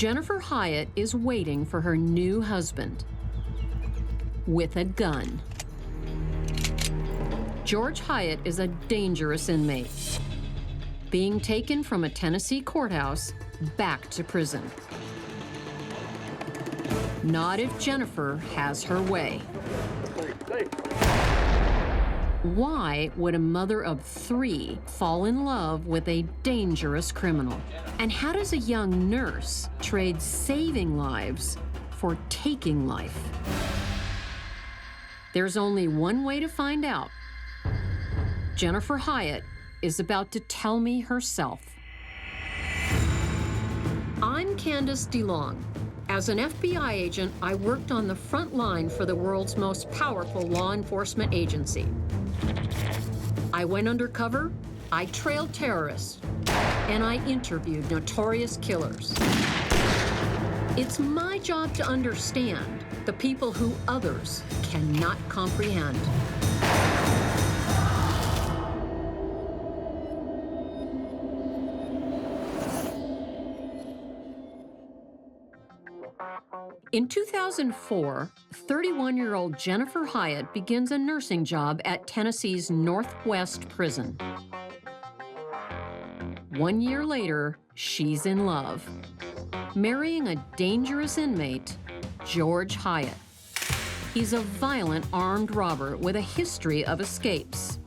Jennifer Hyatt is waiting for her new husband with a gun. George Hyatt is a dangerous inmate, being taken from a Tennessee courthouse back to prison. Not if Jennifer has her way. Why would a mother of 3 fall in love with a dangerous criminal? And how does a young nurse trade saving lives for taking life? There's only one way to find out. Jennifer Hyatt is about to tell me herself. I'm Candice DeLong. As an FBI agent, I worked on the front line for the world's most powerful law enforcement agency. I went undercover, I trailed terrorists, and I interviewed notorious killers. It's my job to understand the people who others cannot comprehend. In 2004, 31-year-old Jennifer Hyatt begins a nursing job at Tennessee's Northwest Prison. 1 year later, she's in love, marrying a dangerous inmate, George Hyatt. He's a violent armed robber with a history of escapes.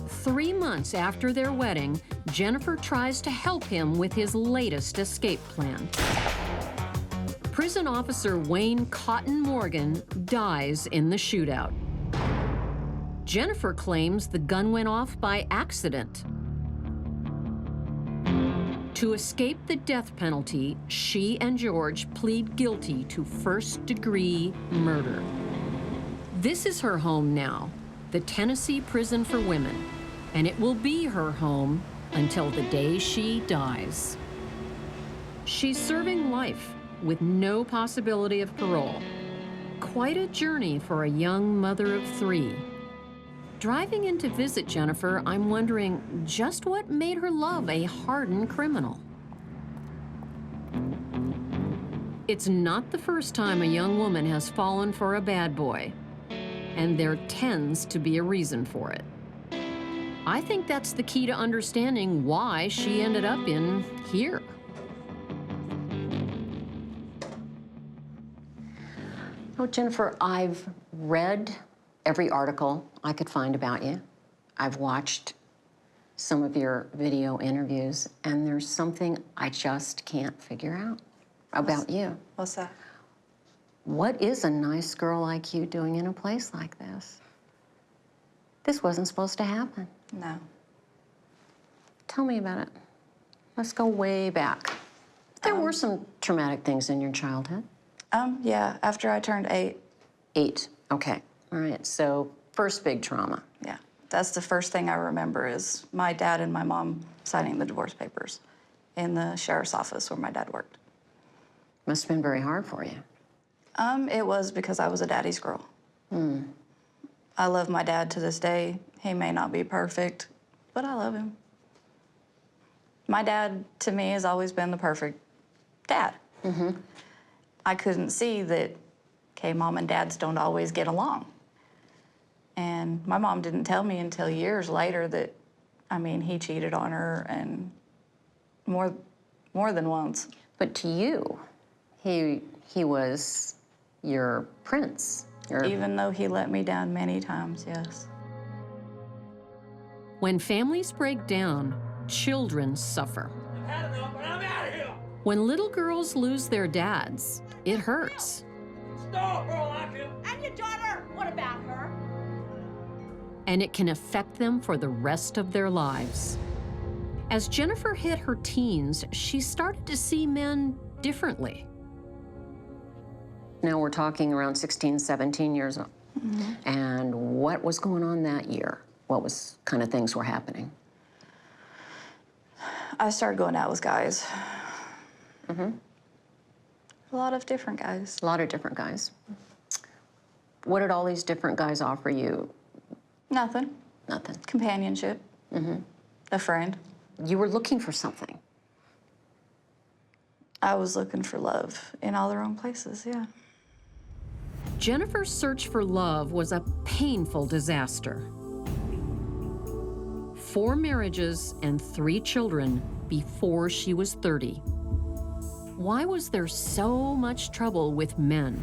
3 months after their wedding, Jennifer tries to help him with his latest escape plan. Prison officer Wayne Cotton Morgan dies in the shootout. Jennifer claims the gun went off by accident. To escape the death penalty, she and George plead guilty to first-degree murder. This is her home now, the Tennessee Prison for Women, and it will be her home until the day she dies. She's serving life with no possibility of parole. Quite a journey for a young mother of 3. Driving in to visit Jennifer, I'm wondering just what made her love a hardened criminal. It's not the first time a young woman has fallen for a bad boy, and there tends to be a reason for it. I think that's the key to understanding why she ended up in here. Oh, Jennifer, I've read every article I could find about you. I've watched some of your video interviews, and there's something I just can't figure out about you. What's that? What is a nice girl like you doing in a place like this? This wasn't supposed to happen. No. Tell me about it. Let's go way back. There were some traumatic things in your childhood. Yeah, after I turned 8. 8, okay. All right, so first big trauma. Yeah, that's the first thing I remember is my dad and my mom signing the divorce papers in the sheriff's office where my dad worked. Must have been very hard for you. It was because I was a daddy's girl. I love my dad to this day. He may not be perfect, but I love him. My dad, to me, has always been the perfect dad. I couldn't see that, okay, mom and dads don't always get along. And my mom didn't tell me until years later that, I mean, he cheated on her and more than once. But to you, he was your prince. Even though he let me down many times, yes. When families break down, children suffer. I've had enough, but I'm out of here! When little girls lose their dads, it hurts. Stop, or I'll have you! And your daughter, what about her? And it can affect them for the rest of their lives. As Jennifer hit her teens, she started to see men differently. Now we're talking around 16, 17 years old. And what was going on that year? What was kind of things were happening? I started going out with guys. A lot of different guys. A lot of different guys. What did all these different guys offer you? Nothing. Nothing. Companionship. A friend. You were looking for something. I was looking for love in all the wrong places, yeah. Jennifer's search for love was a painful disaster. 4 marriages and 3 children before she was 30. Why was there so much trouble with men?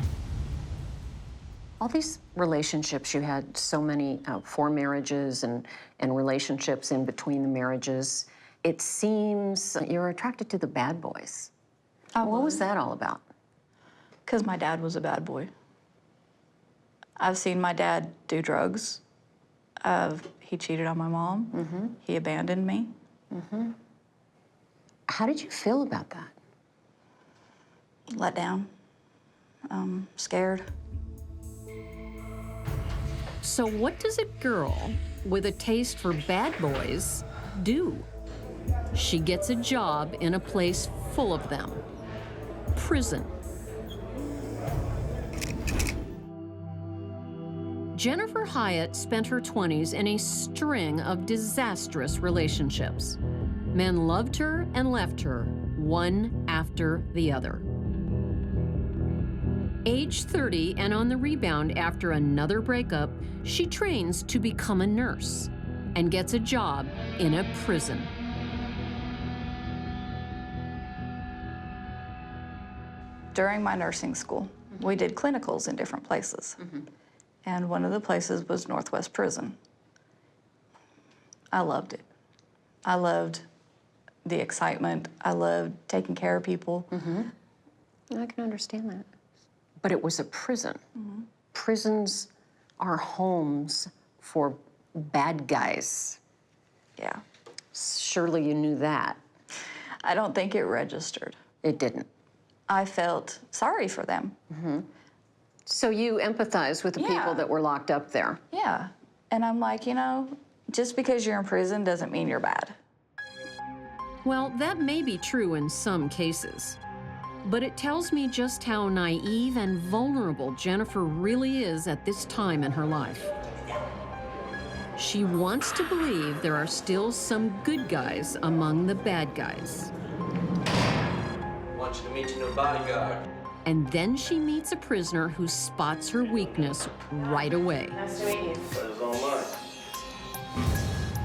All these relationships, you had so many 4 marriages and relationships in between the marriages. It seems you're attracted to the bad boys. What was that all about? Because my dad was a bad boy. I've seen my dad do drugs. He cheated on my mom. He abandoned me. How did you feel about that? Let down. Scared. So what does a girl with a taste for bad boys do? She gets a job in a place full of them. Prison. Jennifer Hyatt spent her 20s in a string of disastrous relationships. Men loved her and left her, one after the other. Age 30 and on the rebound after another breakup, she trains to become a nurse and gets a job in a prison. During my nursing school, we did clinicals in different places. And one of the places was Northwest Prison. I loved it. I loved the excitement. I loved taking care of people. I can understand that. But it was a prison. Prisons are homes for bad guys. Yeah. Surely you knew that. I don't think it registered. It didn't. I felt sorry for them. So you empathize with the people Yeah. that were locked up there. Yeah. And I'm like, you know, just because you're in prison doesn't mean you're bad. Well, that may be true in some cases, but it tells me just how naive and vulnerable Jennifer really is at this time in her life. She wants to believe there are still some good guys among the bad guys. I want you to meet your new bodyguard. And then she meets a prisoner who spots her weakness right away. Nice to meet you. Pleasure's all mine.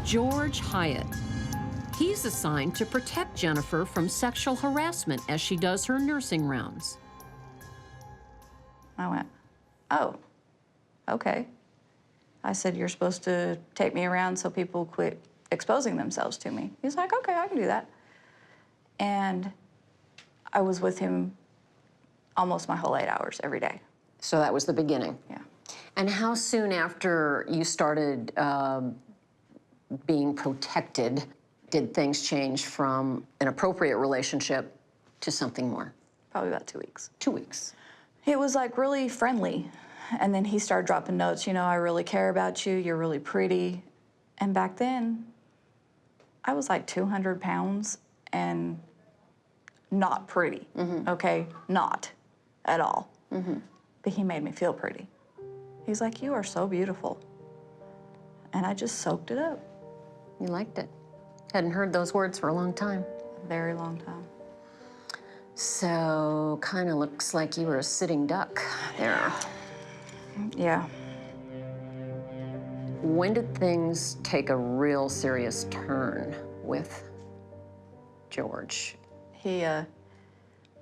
George Hyatt. He's assigned to protect Jennifer from sexual harassment as she does her nursing rounds. I went, oh, okay. I said, you're supposed to take me around so people quit exposing themselves to me. He's like, okay, I can do that. And I was with him almost my whole 8 hours every day. So that was the beginning. Yeah. And how soon after you started being protected did things change from an appropriate relationship to something more? Probably about 2 weeks. 2 weeks. It was like really friendly. And then he started dropping notes, you know, I really care about you, you're really pretty. And back then, I was like 200 pounds and not pretty, okay? Not at all. But he made me feel pretty. He's like, you are so beautiful. And I just soaked it up. You liked it. Hadn't heard those words for a long time. A very long time. So, kind of looks like you were a sitting duck there. Yeah. When did things take a real serious turn with George? He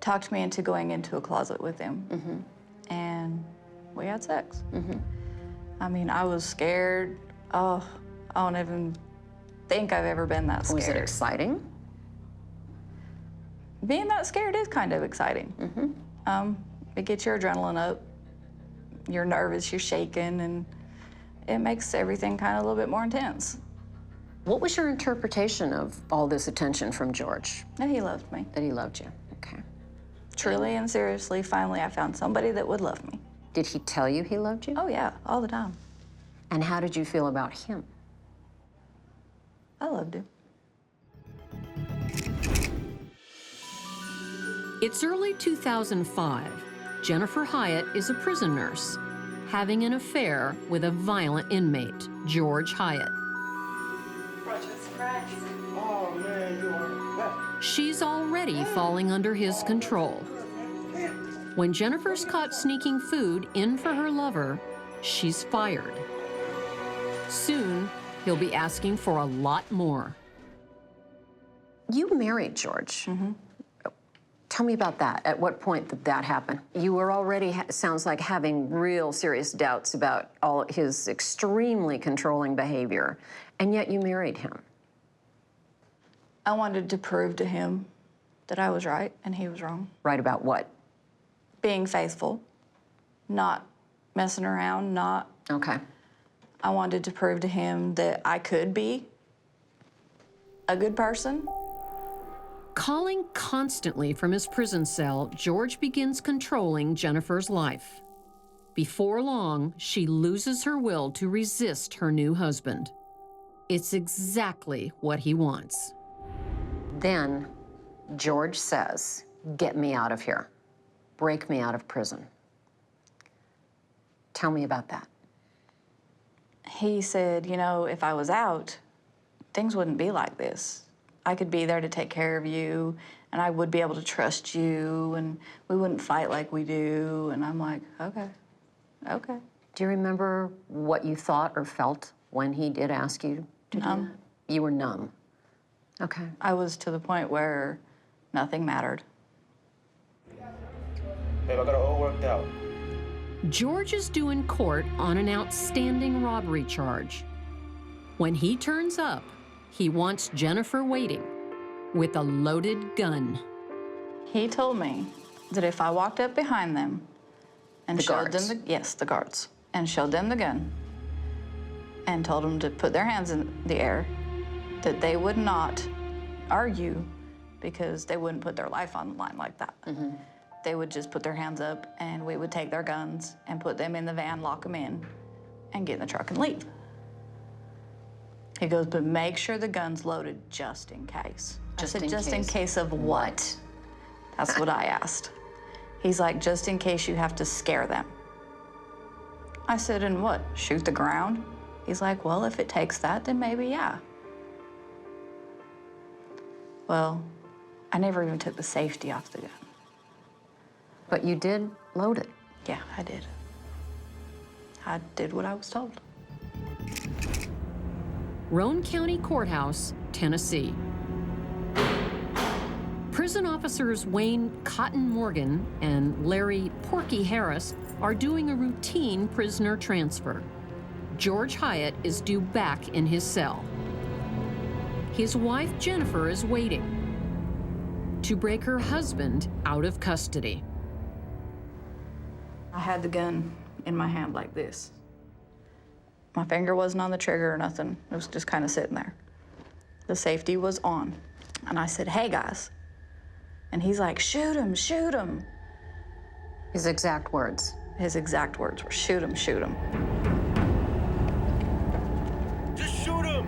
talked me into going into a closet with him. And we had sex. I mean, I was scared. Oh, I don't even think I've ever been that scared. Was it exciting? Being that scared is kind of exciting. It gets your adrenaline up. You're nervous, you're shaking, and it makes everything kind of a little bit more intense. What was your interpretation of all this attention from George? And he loved me. That he loved you? Okay. Truly and seriously, finally I found somebody that would love me. Did he tell you he loved you? Oh yeah, all the time. And how did you feel about him? I loved him. It's early 2005. Jennifer Hyatt is a prison nurse, having an affair with a violent inmate, George Hyatt. Oh, man, you are. She's already falling under his control. When Jennifer's caught sneaking food in for her lover, she's fired. Soon, he'll be asking for a lot more. You married George. Tell me about that. At what point did that happen? You were already, sounds like, having real serious doubts about all his extremely controlling behavior, and yet you married him. I wanted to prove to him that I was right and he was wrong. Right about what? Being faithful, not messing around, not... Okay. I wanted to prove to him that I could be a good person. Calling constantly from his prison cell, George begins controlling Jennifer's life. Before long, she loses her will to resist her new husband. It's exactly what he wants. Then George says, "Get me out of here. Break me out of prison." Tell me about that. He said, you know, if I was out, things wouldn't be like this. I could be there to take care of you, and I would be able to trust you, and we wouldn't fight like we do. And I'm like, okay, okay. Do you remember what you thought or felt when he did ask you to do that? You were numb. Okay. I was to the point where nothing mattered. Babe, I got it all worked out. George is due in court on an outstanding robbery charge. When he turns up, he wants Jennifer waiting with a loaded gun. He told me that if I walked up behind them and showed guards. them the guards, and showed them the gun and told them to put their hands in the air, that they would not argue because they wouldn't put their life on the line like that. They would just put their hands up and we would take their guns and put them in the van, lock them in, and get in the truck and leave. He goes, but make sure the gun's loaded just in case. I said, just in case of what? That's what I asked. He's like, just in case you have to scare them. I said, and what, shoot the ground? He's like, well, if it takes that, then maybe, yeah. Well, I never even took the safety off the gun. But you did load it. Yeah, I did. I did what I was told. Roane County Courthouse, Tennessee. Prison officers Wayne Cotton Morgan and Larry Porky Harris are doing a routine prisoner transfer. George Hyatt is due back in his cell. His wife, Jennifer, is waiting to break her husband out of custody. I had the gun in my hand like this. My finger wasn't on the trigger or nothing. It was just kind of sitting there. The safety was on. And I said, hey, guys. And he's like, shoot him, shoot him. His exact words. His exact words were, shoot him, shoot him. Just shoot him!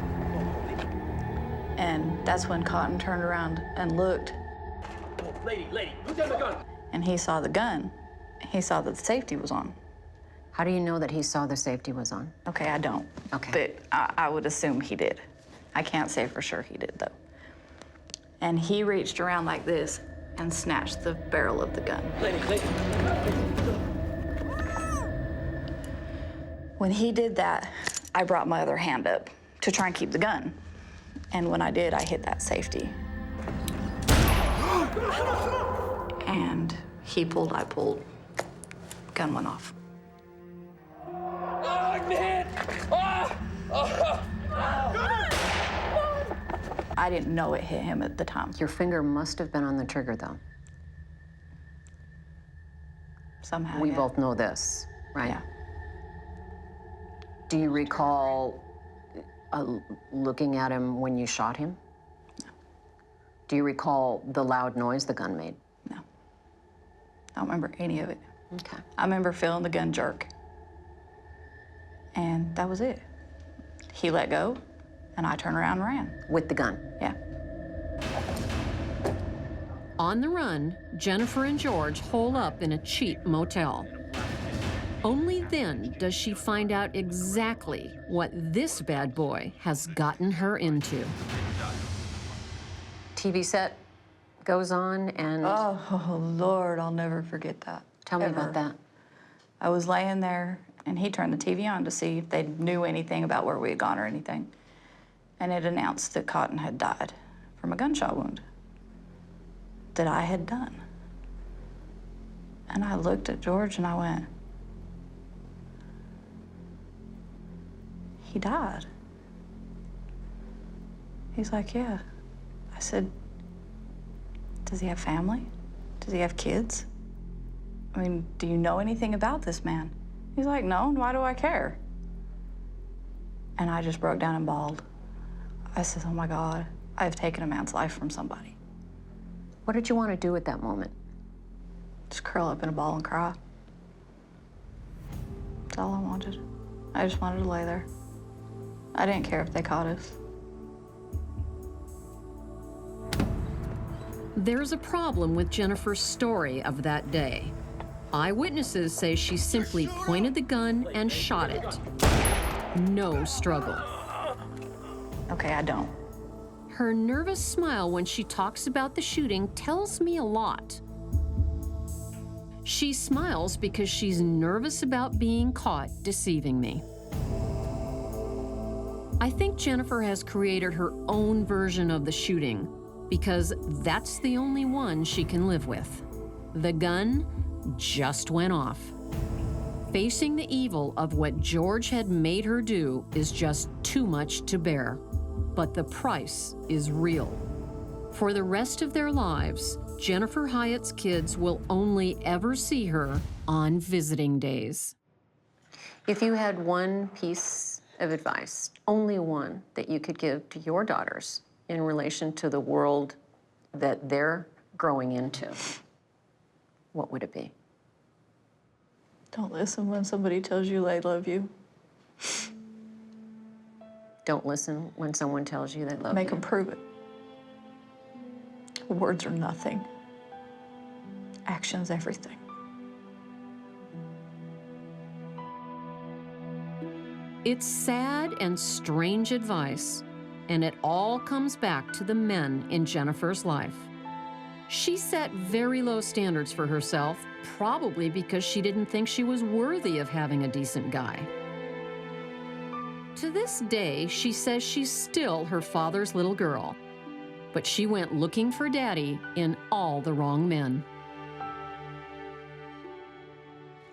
And that's when Cotton turned around and looked. Oh, lady, put down the gun. And he saw the gun. He saw that the safety was on. How do you know that he saw the safety was on? Okay, I don't. Okay. But I would assume he did. I can't say for sure he did, though. And he reached around like this and snatched the barrel of the gun. Lady. When he did that, I brought my other hand up to try and keep the gun. And when I did, I hit that safety. And he pulled, I pulled. Gun went off. I didn't know it hit him at the time. Your finger must have been on the trigger, though. Somehow, We yeah. both know this, right? Yeah. Do you recall looking at him when you shot him? No. Do you recall the loud noise the gun made? No. I don't remember any of it. Okay. I remember feeling the gun jerk. And that was it. He let go, and I turned around and ran. With the gun? Yeah. On the run, Jennifer and George hole up in a cheap motel. Only then does she find out exactly what this bad boy has gotten her into. TV set goes on and... Oh, Lord, I'll never forget that. Tell me ever. about that. I was laying there, and he turned the TV on to see if they knew anything about where we had gone or anything. And it announced that Cotton had died from a gunshot wound that I had done. And I looked at George and I went, he died. He's like, yeah. I said, does he have family? Does he have kids? I mean, do you know anything about this man? He's like, no, and why do I care? And I just broke down and bawled. I said, oh my God, I have taken a man's life from somebody. What did you want to do at that moment? Just curl up in a ball and cry. That's all I wanted. I just wanted to lay there. I didn't care if they caught us. There's a problem with Jennifer's story of that day. Eyewitnesses say she simply pointed the gun and shot it. No struggle. Okay, I don't. Her nervous smile when she talks about the shooting tells me a lot. She smiles because she's nervous about being caught deceiving me. I think Jennifer has created her own version of the shooting because that's the only one she can live with. The gun just went off. Facing the evil of what George had made her do is just too much to bear. But the price is real. For the rest of their lives, Jennifer Hyatt's kids will only ever see her on visiting days. If you had one piece of advice, only one, that you could give to your daughters in relation to the world that they're growing into, what would it be? Don't listen when somebody tells you they love you. Don't listen when someone tells you they love Make you. them prove it. Words are nothing. Action's everything. It's sad and strange advice, and it all comes back to the men in Jennifer's life. She set very low standards for herself, probably because she didn't think she was worthy of having a decent guy. To this day, she says she's still her father's little girl, but she went looking for Daddy in all the wrong men.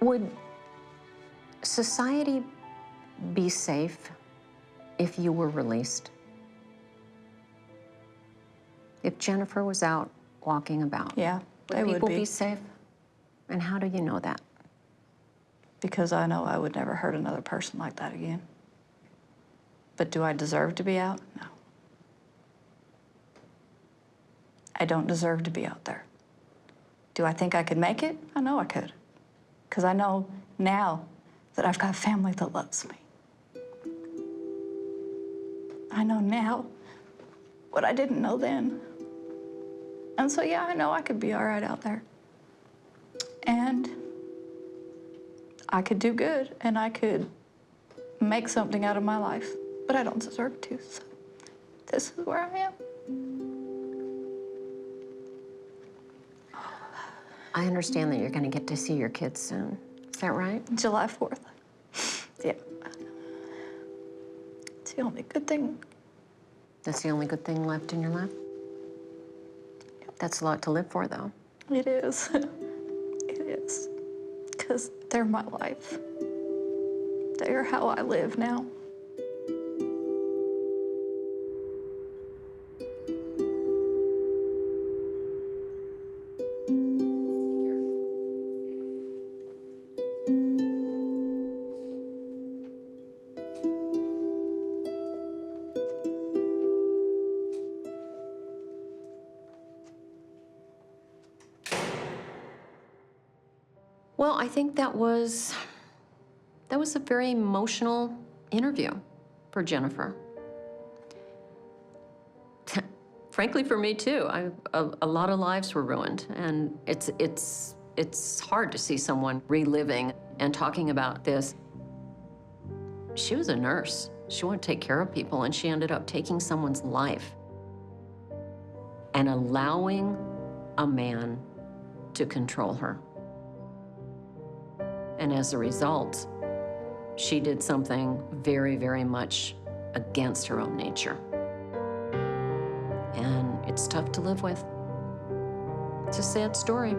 Would society be safe if you were released? If Jennifer was out walking about, Yeah, they would would people be. be safe? And how do you know that? Because I know I would never hurt another person like that again. But do I deserve to be out? No. I don't deserve to be out there. Do I think I could make it? I know I could. Because I know now that I've got family that loves me. I know now what I didn't know then. And so, yeah, I know I could be all right out there. And I could do good, and I could make something out of my life. But I don't deserve to, so this is where I am. I understand that you're going to get to see your kids soon. Is that right? July 4th. Yeah. It's the only good thing. That's the only good thing left in your life? That's a lot to live for, though. It is. It is. Because they're my life. They are how I live now. Well, I think that was a very emotional interview for Jennifer. Frankly, for me too. A lot of lives were ruined, and it's hard to see someone reliving and talking about this. She was a nurse. She wanted to take care of people, and she ended up taking someone's life and allowing a man to control her. And as a result, she did something very, very much against her own nature. And it's tough to live with. It's a sad story.